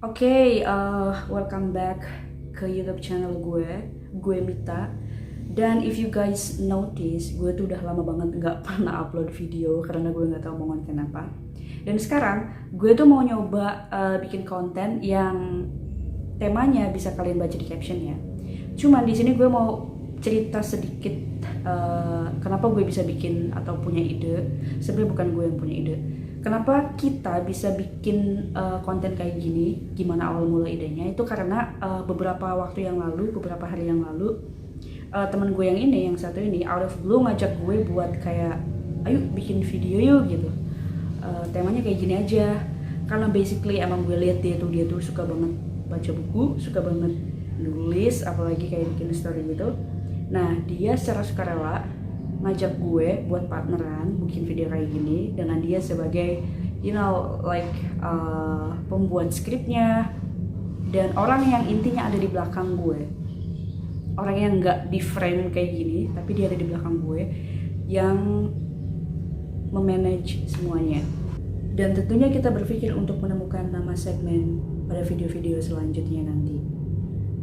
Welcome back ke YouTube channel gue Mita. Dan if you guys notice, gue tuh udah lama banget nggak pernah upload video karena gue nggak tahu mau konten apa. Dan sekarang gue tuh mau nyoba bikin konten yang temanya bisa kalian baca di caption ya. Cuman di sini gue mau cerita sedikit kenapa gue bisa bikin atau punya ide. Sebenarnya bukan gue yang punya ide. Kenapa kita bisa bikin konten kayak gini? Gimana awal mula idenya? Itu karena beberapa waktu yang lalu, beberapa hari yang lalu, teman gue yang satu ini out of blue ngajak gue buat kayak, ayo bikin video yuk gitu. Temanya kayak gini aja. Karena basically emang gue lihat dia tuh suka banget baca buku, suka banget nulis, apalagi kayak bikin story gitu. Nah, dia secara sukarela ngajak gue buat partneran bikin video kayak gini dengan dia sebagai pembuat skripnya dan orang yang intinya ada di belakang gue, orang yang nggak di frame kayak gini tapi dia ada di belakang gue yang memanage semuanya. Dan tentunya kita berpikir untuk menemukan nama segmen pada video-video selanjutnya nanti,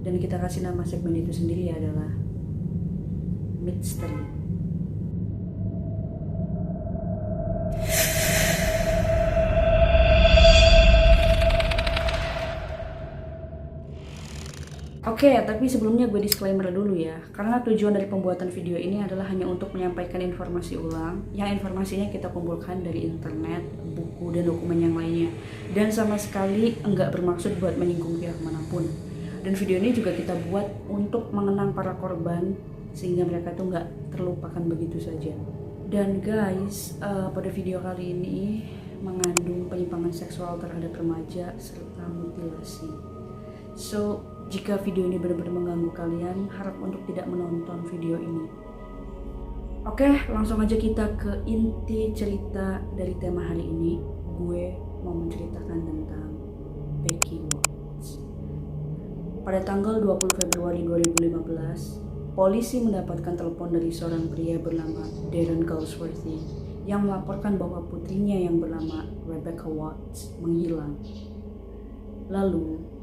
dan kita kasih nama segmen itu sendiri adalah Mystery. Tapi sebelumnya gue disclaimer dulu ya, karena tujuan dari pembuatan video ini adalah hanya untuk menyampaikan informasi ulang yang informasinya kita kumpulkan dari internet, buku, dan dokumen yang lainnya, dan sama sekali enggak bermaksud buat menyinggung pihak manapun. Dan video ini juga kita buat untuk mengenang para korban sehingga mereka tuh nggak terlupakan begitu saja. Dan guys, pada video kali ini mengandung penyimpangan seksual terhadap remaja serta mutilasi. So, jika video ini benar-benar mengganggu kalian, harap untuk tidak menonton video ini. Langsung aja kita ke inti cerita dari tema hari ini. Gue mau menceritakan tentang Becky Watts. Pada tanggal 20 Februari 2015, polisi mendapatkan telepon dari seorang pria bernama Darren Goldsworthy yang melaporkan bahwa putrinya yang bernama Rebecca Watts menghilang. Lalu,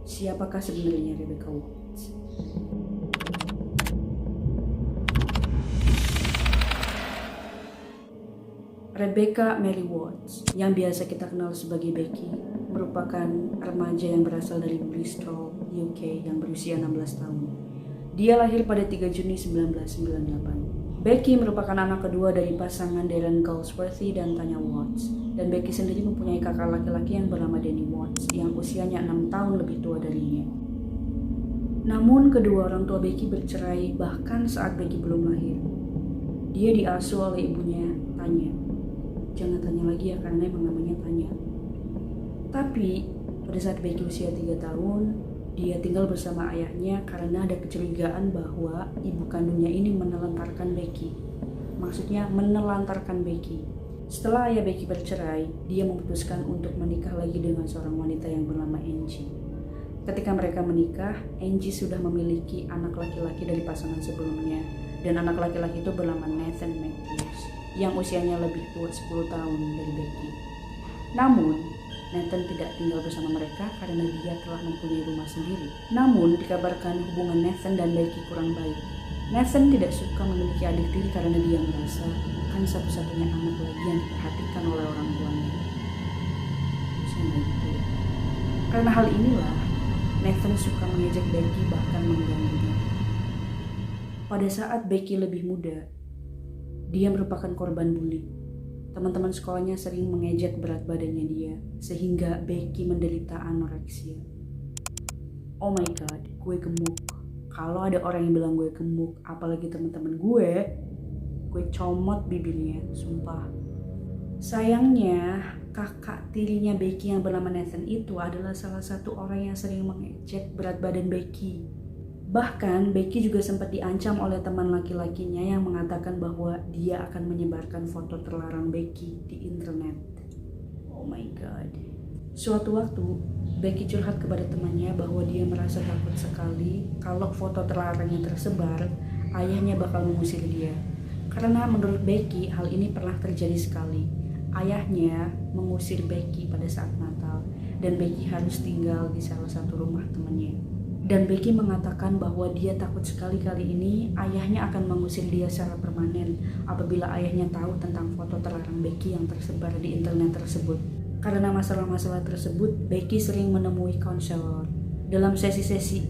siapakah sebenarnya Rebecca Watts? Rebecca Mary Watts, yang biasa kita kenal sebagai Becky, merupakan remaja yang berasal dari Bristol, UK yang berusia 16 tahun. Dia lahir pada 3 Juni 1998. Becky merupakan anak kedua dari pasangan Darren Goldsworthy dan Tanya Watts, dan Becky sendiri mempunyai kakak laki-laki yang bernama Danny Watts yang usianya 6 tahun lebih tua darinya. Namun kedua orang tua Becky bercerai bahkan saat Becky belum lahir. Dia diasuh oleh ibunya, Tanya. Jangan tanya lagi ya karena emang namanya Tanya. Tapi pada saat Becky usia 3 tahun, dia tinggal bersama ayahnya karena ada kecurigaan bahwa ibu kandungnya ini menelantarkan Becky. Maksudnya menelantarkan Becky. Setelah ayah Becky bercerai, dia memutuskan untuk menikah lagi dengan seorang wanita yang bernama Angie. Ketika mereka menikah, Angie sudah memiliki anak laki-laki dari pasangan sebelumnya, dan anak laki-laki itu bernama Nathan Matthews, yang usianya lebih tua 10 tahun dari Becky. Namun, Nathan tidak tinggal bersama mereka karena dia telah mempunyai rumah sendiri. Namun, dikabarkan hubungan Nathan dan Becky kurang baik. Nathan tidak suka memiliki adik tiri karena dia merasa kan satu-satunya anak lagi yang diperhatikan oleh orang tuanya. Karena hal inilah, Nathan suka mengejek Becky bahkan mengganggunya. Pada saat Becky lebih muda, dia merupakan korban bully. Teman-teman sekolahnya sering mengejek berat badannya dia, sehingga Becky menderita anoreksia. Oh my god, gue gemuk. Kalau ada orang yang bilang gue gemuk, apalagi teman-teman gue comot bibirnya, sumpah. Sayangnya, kakak tirinya Becky yang bernama Nathan itu adalah salah satu orang yang sering mengejek berat badan Becky. Bahkan Becky juga sempat diancam oleh teman laki-lakinya yang mengatakan bahwa dia akan menyebarkan foto terlarang Becky di internet. Oh my god. Suatu waktu, Becky curhat kepada temannya bahwa dia merasa takut sekali kalau foto terlarangnya tersebar, ayahnya bakal mengusir dia. Karena menurut Becky, hal ini pernah terjadi sekali. Ayahnya mengusir Becky pada saat Natal dan Becky harus tinggal di salah satu rumah temannya. Dan Becky mengatakan bahwa dia takut sekali kali ini ayahnya akan mengusir dia secara permanen apabila ayahnya tahu tentang foto terlarang Becky yang tersebar di internet tersebut. Karena masalah-masalah tersebut, Becky sering menemui konselor. Dalam sesi-sesi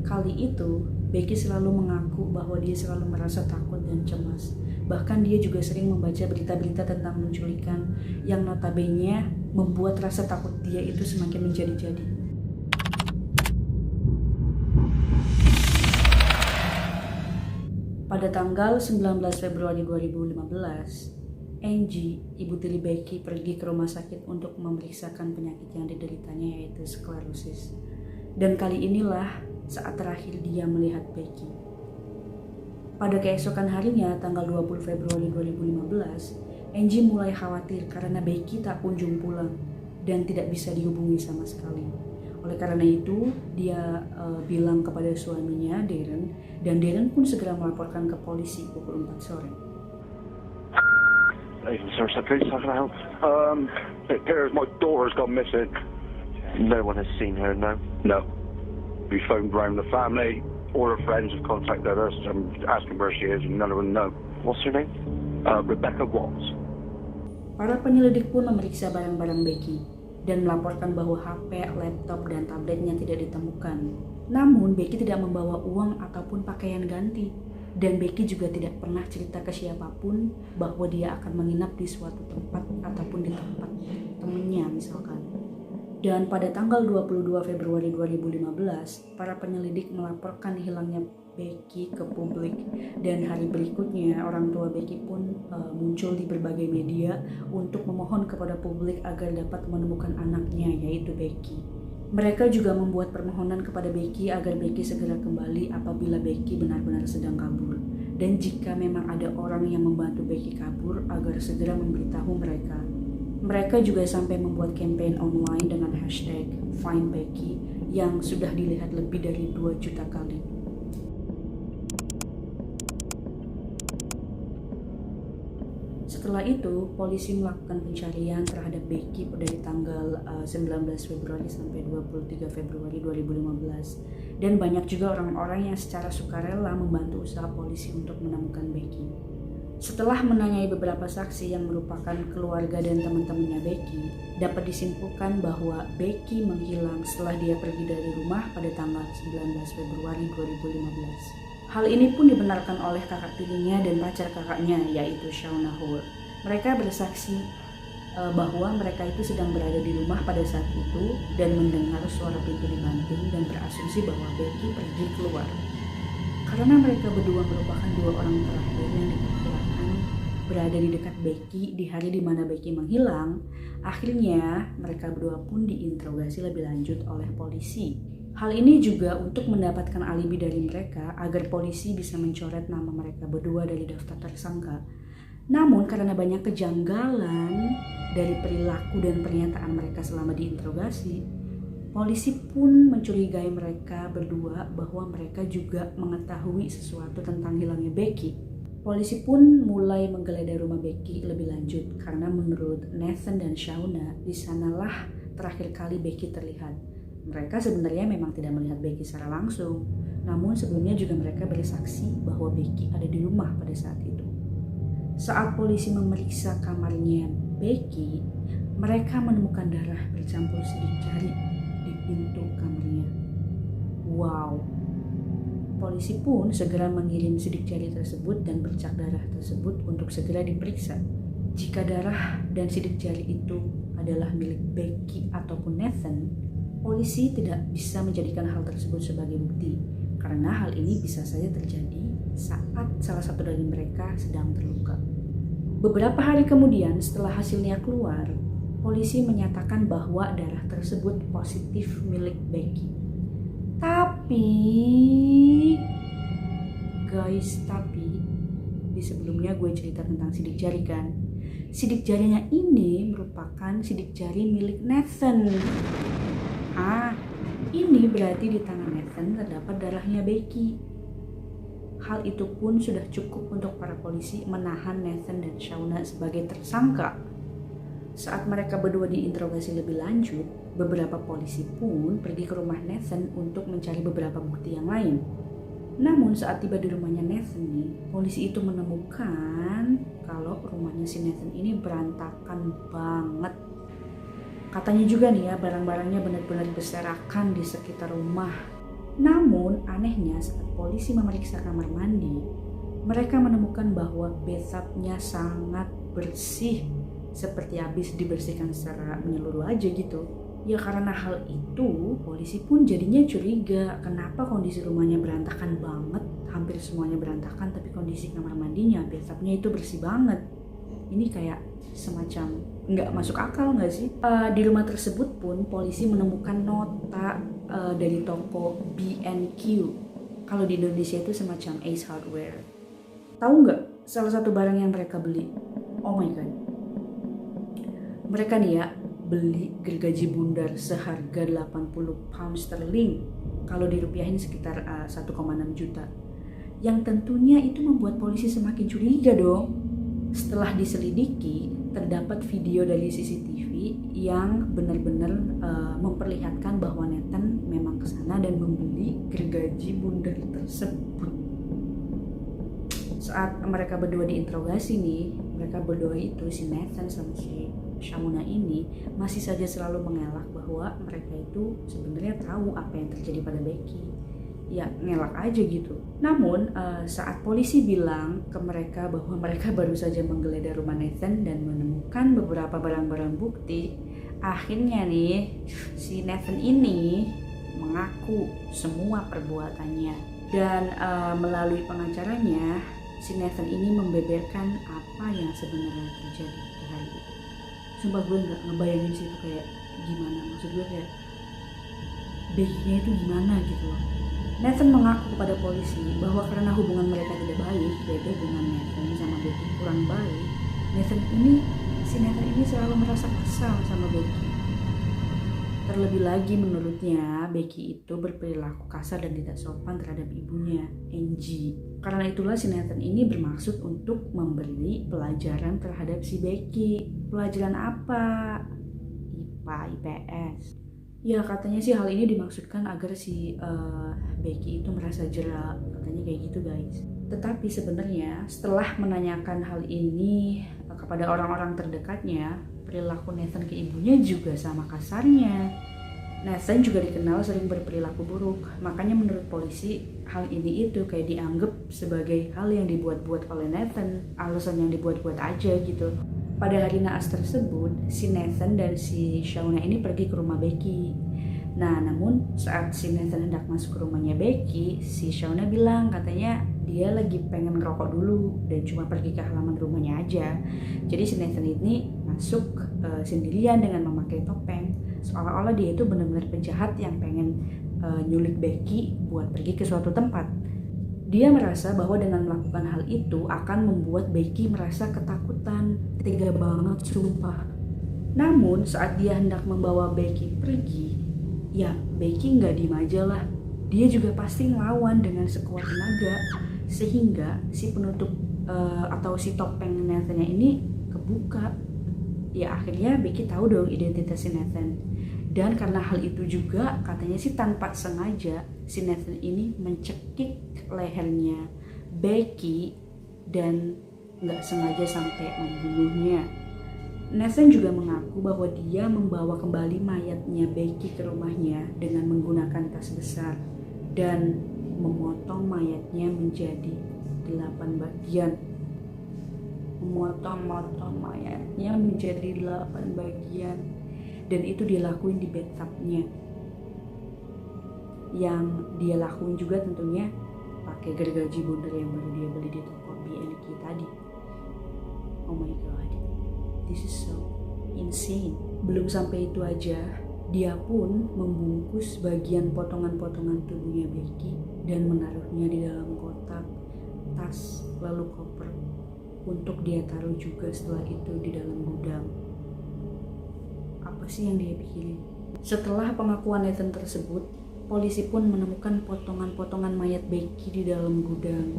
kali itu, Becky selalu mengaku bahwa dia selalu merasa takut dan cemas. Bahkan dia juga sering membaca berita-berita tentang penculikan yang notabene membuat rasa takut dia itu semakin menjadi-jadi. Pada tanggal 19 Februari 2015, Angie, ibu tiri Becky, pergi ke rumah sakit untuk memeriksakan penyakit yang dideritanya yaitu sklerosis. Dan kali inilah saat terakhir dia melihat Becky. Pada keesokan harinya, tanggal 20 Februari 2015, Angie mulai khawatir karena Becky tak kunjung pulang dan tidak bisa dihubungi sama sekali. Oleh karena itu, dia bilang kepada suaminya, Darren, dan Darren pun segera melaporkan ke polisi pukul 4 sore. Hey, sir, please, how can I help? Here's my daughter's gone missing. No one has seen her, no? No. We phoned around the family. All her friends have contacted us and asking where she is, and none of them know. What's her name? Rebecca Watts. Para penyelidik pun memeriksa barang-barang Becky dan melaporkan bahwa HP, laptop, dan tabletnya tidak ditemukan. Namun, Becky tidak membawa uang ataupun pakaian ganti. Dan Becky juga tidak pernah cerita ke siapapun bahwa dia akan menginap di suatu tempat ataupun di tempat temannya misalkan. Dan pada tanggal 22 Februari 2015, para penyelidik melaporkan hilangnya Becky ke publik. Dan hari berikutnya, orang tua Becky pun muncul di berbagai media untuk memohon kepada publik agar dapat menemukan anaknya, yaitu Becky. Mereka juga membuat permohonan kepada Becky agar Becky segera kembali apabila Becky benar-benar sedang kabur. Dan jika memang ada orang yang membantu Becky kabur, agar segera memberitahu mereka. Mereka juga sampai membuat campaign online dengan hashtag #FindBecky yang sudah dilihat lebih dari 2 juta kali. Setelah itu, polisi melakukan pencarian terhadap Becky dari tanggal 19 Februari sampai 23 Februari 2015. Dan banyak juga orang-orang yang secara sukarela membantu usaha polisi untuk menemukan Becky. Setelah menanyai beberapa saksi yang merupakan keluarga dan teman-temannya Becky, dapat disimpulkan bahwa Becky menghilang setelah dia pergi dari rumah pada tanggal 19 Februari 2015. Hal ini pun dibenarkan oleh kakak tirinya dan pacar kakaknya, yaitu Shauna Hall. Mereka bersaksi bahwa mereka itu sedang berada di rumah pada saat itu dan mendengar suara pintu dibanting dan berasumsi bahwa Becky pergi keluar. Karena mereka berdua merupakan 2 orang terakhir yang diperkirakan berada di dekat Becky di hari di mana Becky menghilang, akhirnya mereka berdua pun diinterogasi lebih lanjut oleh polisi. Hal ini juga untuk mendapatkan alibi dari mereka agar polisi bisa mencoret nama mereka berdua dari daftar tersangka. Namun karena banyak kejanggalan dari perilaku dan pernyataan mereka selama diinterogasi, polisi pun mencurigai mereka berdua bahwa mereka juga mengetahui sesuatu tentang hilangnya Becky. Polisi pun mulai menggeledah rumah Becky lebih lanjut karena menurut Nathan dan Shauna, di sanalah terakhir kali Becky terlihat. Mereka sebenarnya memang tidak melihat Becky secara langsung, namun sebelumnya juga mereka bersaksi bahwa Becky ada di rumah pada saat itu. Saat polisi memeriksa kamarnya Becky, mereka menemukan darah bercampur sidik jari di pintu kamarnya. Wow. Polisi pun segera mengirim sidik jari tersebut dan bercak darah tersebut untuk segera diperiksa. Jika darah dan sidik jari itu adalah milik Becky ataupun Nathan, polisi tidak bisa menjadikan hal tersebut sebagai bukti karena hal ini bisa saja terjadi saat salah satu dari mereka sedang terluka. Beberapa hari kemudian setelah hasilnya keluar, polisi menyatakan bahwa darah tersebut positif milik Becky. Tapi di sebelumnya gue cerita tentang sidik jari kan. Sidik jarinya ini merupakan sidik jari milik Nathan. Ini berarti di tangan Nathan terdapat darahnya Becky. Hal itu pun sudah cukup untuk para polisi menahan Nathan dan Shauna sebagai tersangka. saat mereka berdua diinterogasi lebih lanjut, beberapa polisi pun pergi ke rumah Nathan untuk mencari beberapa bukti yang lain. Namun saat tiba di rumahnya Nathan nih, polisi itu menemukan kalau rumahnya si Nathan ini berantakan banget. Katanya juga nih ya, barang-barangnya benar-benar berserakan di sekitar rumah. Namun anehnya saat polisi memeriksa kamar mandi, mereka menemukan bahwa bathtubnya sangat bersih, seperti habis dibersihkan secara menyeluruh aja gitu. Ya karena hal itu, polisi pun jadinya curiga kenapa kondisi rumahnya berantakan banget, hampir semuanya berantakan, tapi kondisi kamar mandinya, bathtubnya itu bersih banget. Ini kayak semacam nggak masuk akal nggak sih? Di rumah tersebut pun polisi menemukan nota dari toko B&Q. Kalau di Indonesia itu semacam Ace Hardware. Tahu nggak salah satu barang yang mereka beli? Oh my god. Mereka nih ya beli gergaji bundar seharga 80 pound sterling. Kalau dirupiahin sekitar 1,6 juta. Yang tentunya itu membuat polisi semakin curiga dong. Setelah diselidiki, terdapat video dari CCTV yang benar-benar memperlihatkan bahwa Nathan memang kesana dan membeli gergaji bundar tersebut. Saat mereka berdua diinterogasi nih, mereka berdua itu, si Nathan sama si Shauna ini masih saja selalu mengelak bahwa mereka itu sebenarnya tahu apa yang terjadi pada Becky. Ya ngelak aja gitu. Namun saat polisi bilang ke mereka bahwa mereka baru saja menggeledah rumah Nathan dan menemukan beberapa barang-barang bukti, akhirnya nih si Nathan ini mengaku semua perbuatannya. Dan melalui pengacaranya, si Nathan ini membeberkan apa yang sebenarnya terjadi di hari itu. Sumpah gue gak ngebayangin sih itu kayak gimana. Maksud gue kayak Becky-nya itu gimana gitu loh. Nathan mengaku kepada polisi bahwa karena hubungan mereka tidak baik, yaitu hubungan Nathan sama Becky kurang baik, si Nathan ini selalu merasa kesal sama Becky. Terlebih lagi menurutnya, Becky itu berperilaku kasar dan tidak sopan terhadap ibunya, Angie. Karena itulah si Nathan ini bermaksud untuk memberi pelajaran terhadap si Becky. Pelajaran apa? IPA, IPS. Ya katanya sih hal ini dimaksudkan agar si Becky itu merasa jera, katanya kayak gitu guys. Tetapi sebenarnya setelah menanyakan hal ini kepada orang-orang terdekatnya, perilaku Nathan ke ibunya juga sama kasarnya. Nathan juga dikenal sering berperilaku buruk, makanya menurut polisi hal ini itu kayak dianggap sebagai hal yang dibuat-buat oleh Nathan, alasan yang dibuat-buat aja gitu. Pada hari naas tersebut, si Nathan dan si Shauna ini pergi ke rumah Becky. Nah, namun saat si Nathan hendak masuk ke rumahnya Becky, si Shauna bilang katanya dia lagi pengen ngerokok dulu dan cuma pergi ke halaman rumahnya aja. Jadi si Nathan ini masuk sendirian dengan memakai topeng, seolah-olah dia itu benar-benar penjahat yang pengen nyulik Becky buat pergi ke suatu tempat. Dia merasa bahwa dengan melakukan hal itu akan membuat Becky merasa ketakutan. Tega banget sumpah. Namun saat dia hendak membawa Becky pergi, ya Becky nggak diem aja lah. Dia juga pasti ngelawan dengan sekuat tenaga, sehingga si penutup atau si topeng Nathan-nya ini kebuka. Ya akhirnya Becky tahu dong identitas si Nathan. Dan karena hal itu juga katanya sih tanpa sengaja si Nathan ini mencekik lehernya Becky dan nggak sengaja sampai membunuhnya. Nathan juga mengaku bahwa dia membawa kembali mayatnya Becky ke rumahnya dengan menggunakan tas besar dan memotong mayatnya menjadi 8 bagian. Memotong mayatnya menjadi 8 bagian. Dan itu dia lakuin di bathtubnya. Yang dia lakuin juga tentunya pakai gergaji bundar yang baru dia beli di toko B&Q tadi. Oh my god, this is so insane. Belum sampai itu aja, dia pun membungkus bagian potongan-potongan tubuhnya Becky dan menaruhnya di dalam kotak, tas, lalu koper untuk dia taruh juga setelah itu di dalam gudang. Apa sih yang dia pikirin? Setelah pengakuan Nathan tersebut, polisi pun menemukan potongan-potongan mayat Becky di dalam gudang.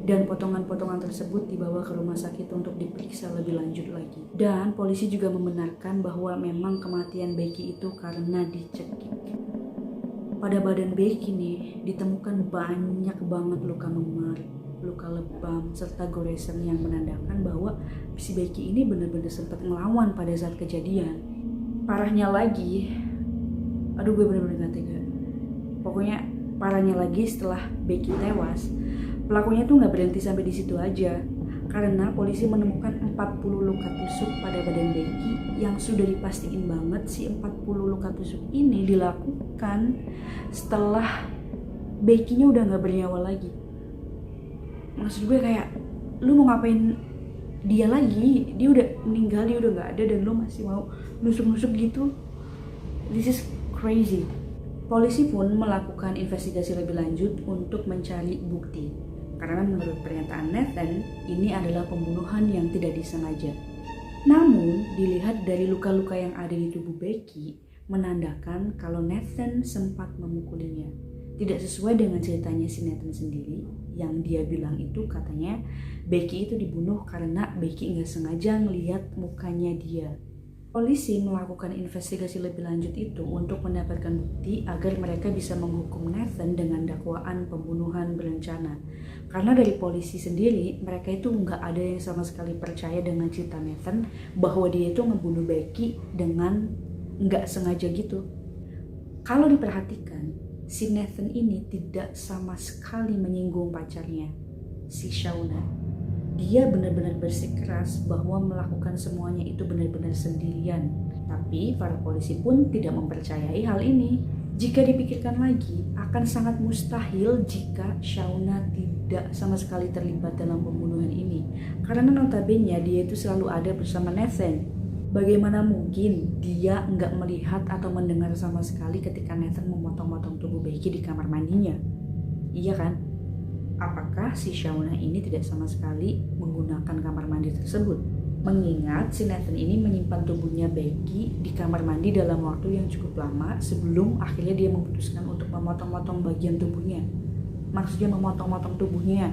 dan potongan-potongan tersebut dibawa ke rumah sakit untuk diperiksa lebih lanjut lagi. Dan polisi juga membenarkan bahwa memang kematian Becky itu karena dicekik. Pada badan Becky nih ditemukan banyak banget luka memar, luka lebam, serta goresan yang menandakan bahwa si Becky ini benar-benar sempat ngelawan pada saat kejadian. Parahnya lagi, aduh gue benar-benar gak tega. Pokoknya parahnya lagi setelah Becky tewas, pelakunya tuh gak berhenti sampai di situ aja. Karena polisi menemukan 40 luka tusuk pada badan Becky yang sudah dipastiin banget si 40 luka tusuk ini dilakukan setelah Becky-nya udah gak bernyawa lagi. Maksud gue kayak, lu mau ngapain dia lagi? Dia udah meninggal, dia udah gak ada dan lu masih mau nusuk-nusuk gitu. This is crazy. Polisi pun melakukan investigasi lebih lanjut untuk mencari bukti. Karena menurut pernyataan Nathan, ini adalah pembunuhan yang tidak disengaja. Namun, dilihat dari luka-luka yang ada di tubuh Becky, menandakan kalau Nathan sempat memukulinya. Tidak sesuai dengan ceritanya si Nathan sendiri, yang dia bilang itu katanya Becky itu dibunuh karena Becky nggak sengaja ngelihat mukanya dia. Polisi melakukan investigasi lebih lanjut itu untuk mendapatkan bukti agar mereka bisa menghukum Nathan dengan dakwaan pembunuhan berencana. Karena dari polisi sendiri, mereka itu nggak ada yang sama sekali percaya dengan cerita Nathan bahwa dia itu ngebunuh Becky dengan nggak sengaja gitu. Kalau diperhatikan, si Nathan ini tidak sama sekali menyinggung pacarnya, si Shauna. Dia benar-benar bersikeras bahwa melakukan semuanya itu benar-benar sendirian. Tapi para polisi pun tidak mempercayai hal ini. Jika dipikirkan lagi, akan sangat mustahil jika Shauna tidak sama sekali terlibat dalam pembunuhan ini. Karena notabene dia itu selalu ada bersama Nathan. Bagaimana mungkin dia nggak melihat atau mendengar sama sekali ketika Nathan memotong-motong tubuh Becky di kamar mandinya? Iya kan? Apakah si Shauna ini tidak sama sekali menggunakan kamar mandi tersebut? Mengingat si Nathan ini menyimpan tubuhnya Becky di kamar mandi dalam waktu yang cukup lama sebelum akhirnya dia memutuskan untuk memotong-motong bagian tubuhnya. Maksudnya memotong-motong tubuhnya.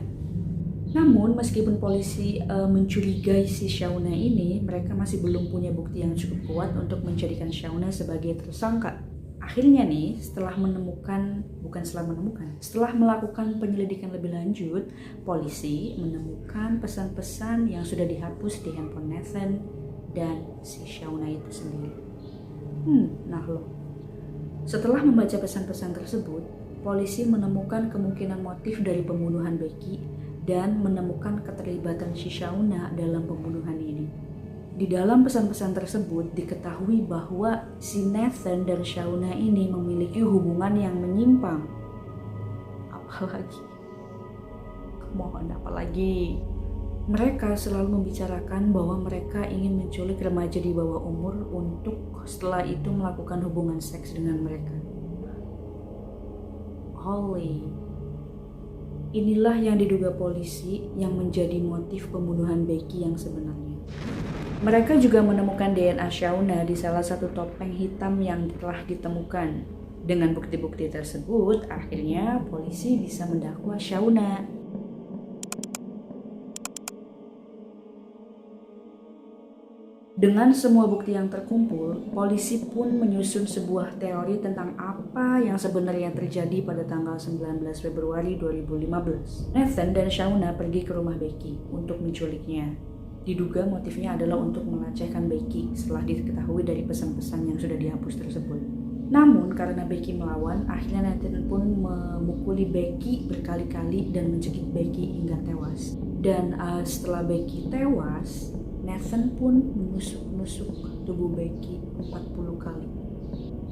Namun meskipun polisi mencurigai si Shauna ini, mereka masih belum punya bukti yang cukup kuat untuk menjadikan Shauna sebagai tersangka. Akhirnya nih, setelah melakukan penyelidikan lebih lanjut, polisi menemukan pesan-pesan yang sudah dihapus di handphone Nathan dan si Shauna itu sendiri. Nah loh. Setelah membaca pesan-pesan tersebut, polisi menemukan kemungkinan motif dari pembunuhan Becky dan menemukan keterlibatan si Shauna dalam pembunuhan ini. Di dalam pesan-pesan tersebut diketahui bahwa si Nathan dan Shauna ini memiliki hubungan yang menyimpang. Apalagi? Mereka selalu membicarakan bahwa mereka ingin menculik remaja di bawah umur untuk setelah itu melakukan hubungan seks dengan mereka. Inilah yang diduga polisi yang menjadi motif pembunuhan Becky yang sebenarnya. Mereka juga menemukan DNA Shauna di salah satu topeng hitam yang telah ditemukan. Dengan bukti-bukti tersebut, akhirnya polisi bisa mendakwa Shauna. Dengan semua bukti yang terkumpul, polisi pun menyusun sebuah teori tentang apa yang sebenarnya terjadi pada tanggal 19 Februari 2015. Nathan dan Shauna pergi ke rumah Becky untuk menculiknya. Diduga motifnya adalah untuk melecehkan Becky setelah diketahui dari pesan-pesan yang sudah dihapus tersebut. Namun karena Becky melawan, akhirnya Nathan pun memukuli Becky berkali-kali dan mencekik Becky hingga tewas. Dan setelah Becky tewas, Nathan pun menusuk-nusuk tubuh Becky 40 kali.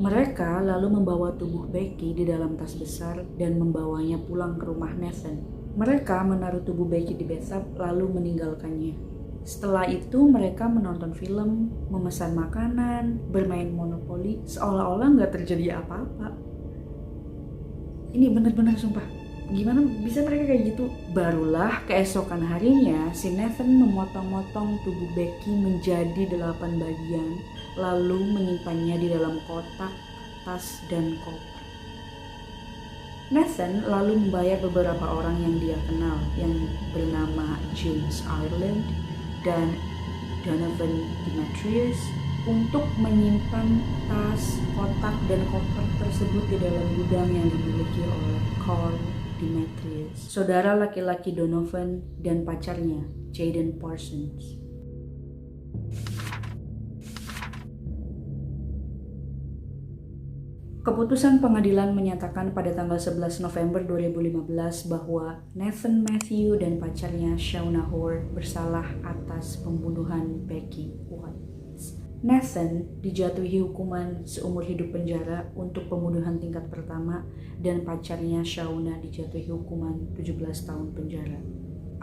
Mereka lalu membawa tubuh Becky di dalam tas besar dan membawanya pulang ke rumah Nathan. Mereka menaruh tubuh Becky di bathtub lalu meninggalkannya. Setelah itu mereka menonton film, memesan makanan, bermain monopoli, seolah-olah nggak terjadi apa-apa. Ini benar-benar sumpah, gimana bisa mereka kayak gitu? Barulah keesokan harinya si Nathan memotong-motong tubuh Becky menjadi 8 bagian, lalu menyimpannya di dalam kotak, tas, dan koper. Nathan lalu membayar beberapa orang yang dia kenal yang bernama James Ireland dan Donovan Demetrius untuk menyimpan tas, kotak, dan koper tersebut di dalam gudang yang dimiliki oleh Carl Demetrius, saudara laki-laki Donovan dan pacarnya, Jayden Parsons. Keputusan pengadilan menyatakan pada tanggal 11 November 2015 bahwa Nathan Matthew dan pacarnya Shauna Hoare bersalah atas pembunuhan Becky Watts. Nathan dijatuhi hukuman seumur hidup penjara untuk pembunuhan tingkat pertama dan pacarnya Shauna dijatuhi hukuman 17 tahun penjara.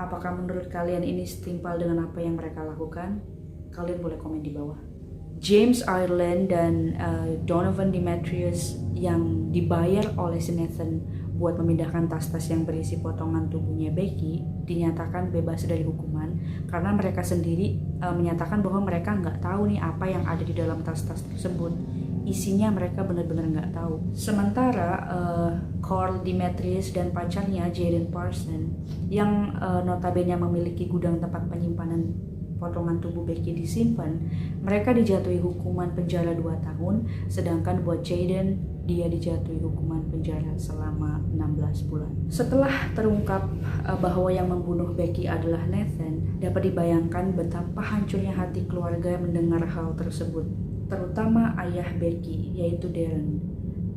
Apakah menurut kalian ini setimpal dengan apa yang mereka lakukan? Kalian boleh komen di bawah. James Ireland dan Donovan Demetrius yang dibayar oleh si Nathan buat memindahkan tas-tas yang berisi potongan tubuhnya Becky dinyatakan bebas dari hukuman karena mereka sendiri menyatakan bahwa mereka nggak tahu nih apa yang ada di dalam tas-tas tersebut. Isinya mereka benar-benar nggak tahu. Sementara Carl Demetrius dan pacarnya Jayden Parsons yang notabene memiliki gudang tempat penyimpanan potongan tubuh Becky disimpan, mereka dijatuhi hukuman penjara 2 tahun, sedangkan buat Jayden, dia dijatuhi hukuman penjara selama 16 bulan. Setelah terungkap bahwa yang membunuh Becky adalah Nathan, dapat dibayangkan betapa hancurnya hati keluarga mendengar hal tersebut, terutama ayah Becky, yaitu Darren.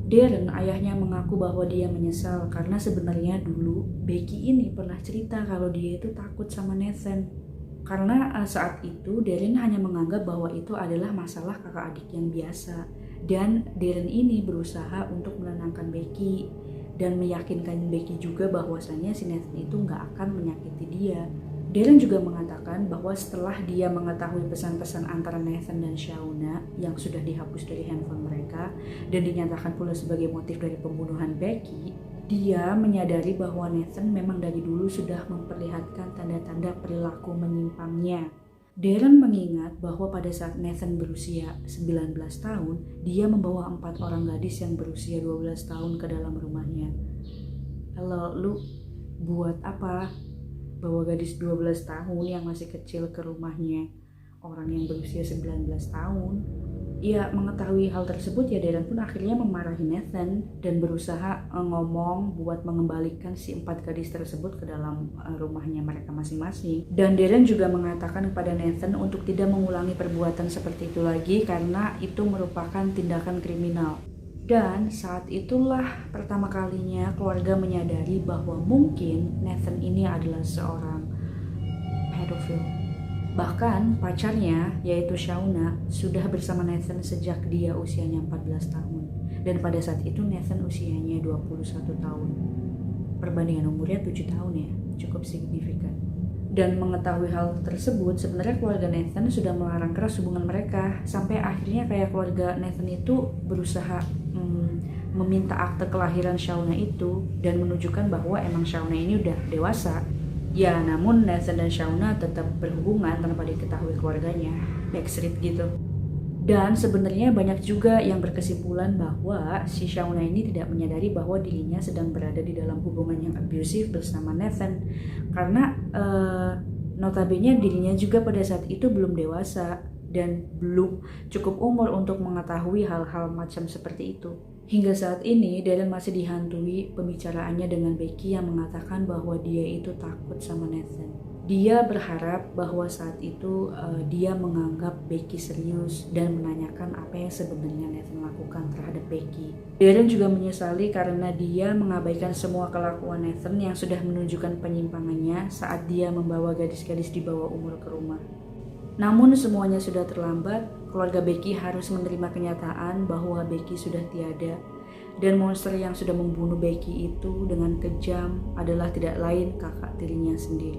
Darren, ayahnya, mengaku bahwa dia menyesal karena sebenarnya dulu Becky ini pernah cerita kalau dia itu takut sama Nathan. Karena saat itu Darren hanya menganggap bahwa itu adalah masalah kakak adik yang biasa. Dan Darren ini berusaha untuk menenangkan Becky dan meyakinkan Becky juga bahwasannya si Nathan itu nggak akan menyakiti dia. Darren juga mengatakan bahwa setelah dia mengetahui pesan-pesan antara Nathan dan Shauna yang sudah dihapus dari handphone mereka dan dinyatakan pula sebagai motif dari pembunuhan Becky, dia menyadari bahwa Nathan memang dari dulu sudah memperlihatkan tanda-tanda perilaku menyimpangnya. Darren mengingat bahwa pada saat Nathan berusia 19 tahun, dia membawa 4 orang gadis yang berusia 12 tahun ke dalam rumahnya. Halo, lu buat apa? Bawa gadis 12 tahun yang masih kecil ke rumahnya orang yang berusia 19 tahun. Ya, mengetahui hal tersebut ya Darren pun akhirnya memarahi Nathan dan berusaha ngomong buat mengembalikan si 4 gadis tersebut ke dalam rumahnya mereka masing-masing. Dan Darren juga mengatakan kepada Nathan untuk tidak mengulangi perbuatan seperti itu lagi karena itu merupakan tindakan kriminal. Dan saat itulah pertama kalinya keluarga menyadari bahwa mungkin Nathan ini adalah seorang pedofil. Bahkan pacarnya, yaitu Shauna, sudah bersama Nathan sejak dia usianya 14 tahun. Dan pada saat itu Nathan usianya 21 tahun. Perbandingan umurnya 7 tahun ya, cukup signifikan. Dan mengetahui hal tersebut, sebenarnya keluarga Nathan sudah melarang keras hubungan mereka. Sampai akhirnya kayak keluarga Nathan itu berusaha meminta akte kelahiran Shauna itu dan menunjukkan bahwa emang Shauna ini udah dewasa. Ya, namun Nathan dan Shauna tetap berhubungan tanpa diketahui keluarganya, backstreet gitu. Dan sebenarnya banyak juga yang berkesimpulan bahwa si Shauna ini tidak menyadari bahwa dirinya sedang berada di dalam hubungan yang abusif bersama Nathan. Karena notabene dirinya juga pada saat itu belum dewasa dan belum cukup umur untuk mengetahui hal-hal macam seperti itu. Hingga saat ini, Darren masih dihantui pembicaraannya dengan Becky yang mengatakan bahwa dia itu takut sama Nathan. Dia berharap bahwa saat itu dia menganggap Becky serius dan menanyakan apa yang sebenarnya Nathan lakukan terhadap Becky. Darren juga menyesali karena dia mengabaikan semua kelakuan Nathan yang sudah menunjukkan penyimpangannya saat dia membawa gadis-gadis di bawah umur ke rumah. Namun semuanya sudah terlambat, keluarga Becky harus menerima kenyataan bahwa Becky sudah tiada. Dan monster yang sudah membunuh Becky itu dengan kejam adalah tidak lain kakak tirinya sendiri.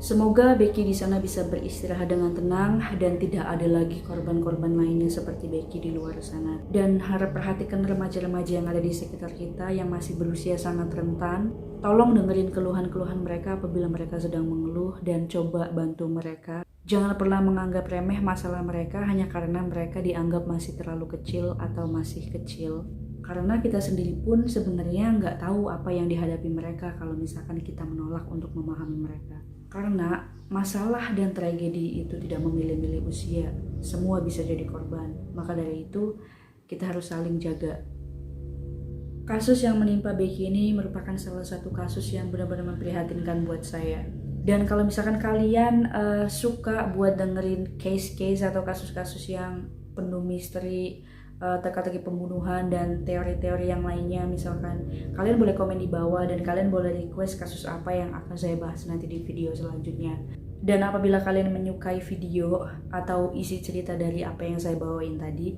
Semoga Becky di sana bisa beristirahat dengan tenang dan tidak ada lagi korban-korban lainnya seperti Becky di luar sana. Dan harap perhatikan remaja-remaja yang ada di sekitar kita yang masih berusia sangat rentan. Tolong dengerin keluhan-keluhan mereka apabila mereka sedang mengeluh dan coba bantu mereka. Jangan pernah menganggap remeh masalah mereka hanya karena mereka dianggap masih terlalu kecil atau masih kecil. Karena kita sendiri pun sebenarnya nggak tahu apa yang dihadapi mereka kalau misalkan kita menolak untuk memahami mereka. Karena masalah dan tragedi itu tidak memilih-milih usia, semua bisa jadi korban. Maka dari itu kita harus saling jaga. Kasus yang menimpa Becky ini merupakan salah satu kasus yang benar-benar memprihatinkan buat saya. Dan kalau misalkan kalian suka buat dengerin case-case atau kasus-kasus yang penuh misteri, teka-teki pembunuhan dan teori-teori yang lainnya, misalkan kalian boleh komen di bawah dan kalian boleh request kasus apa yang akan saya bahas nanti di video selanjutnya. Dan apabila kalian menyukai video atau isi cerita dari apa yang saya bawain tadi,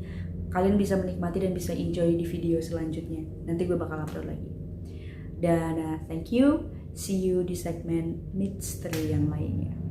kalian bisa menikmati dan bisa enjoy di video selanjutnya. Nanti gue bakal upload lagi. Dan thank you. See you di segmen misteri yang lainnya.